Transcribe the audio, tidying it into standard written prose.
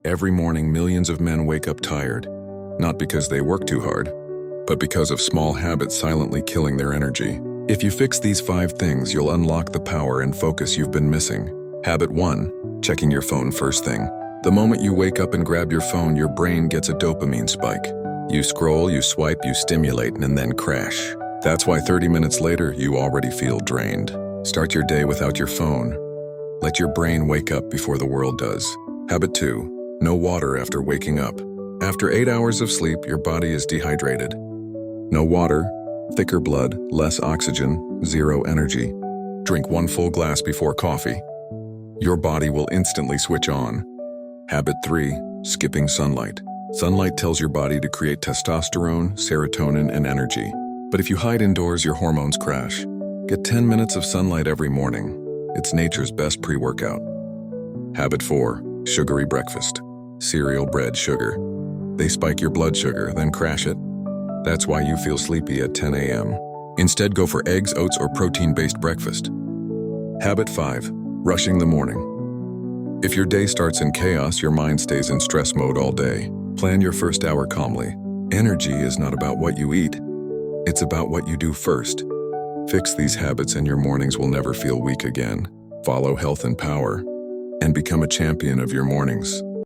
Every morning, millions of men wake up tired, not because they work too hard, but because of small habits silently killing their energy. If you fix these 5 things, you'll unlock the power and focus you've been missing. Habit 1. Checking your phone first thing. The moment you wake up and grab your phone, your brain gets a dopamine spike. You scroll, you swipe, you stimulate, and then crash. That's why 30 minutes later, you already feel drained. Start your day without your phone. Let your brain wake up before the world does. Habit 2. No water after waking up. After 8 hours of sleep, your body is dehydrated. No water, thicker blood, less oxygen, zero energy. Drink 1 full glass before coffee. Your body will instantly switch on. Habit 3. Skipping sunlight. Sunlight tells your body to create testosterone, serotonin, and energy. But if you hide indoors, your hormones crash. Get 10 minutes of sunlight every morning. It's nature's best pre-workout. Habit 4. Sugary breakfast. Cereal, bread, sugar. They spike your blood sugar, then crash it. That's why you feel sleepy at 10 a.m. Instead, go for eggs, oats, or protein-based breakfast. Habit 5. Rushing the morning. If your day starts in chaos, your mind stays in stress mode all day. Plan your first hour calmly. Energy is not about what you eat. It's about what you do first. Fix these habits and your mornings will never feel weak again. Follow health and power, and become a champion of your mornings.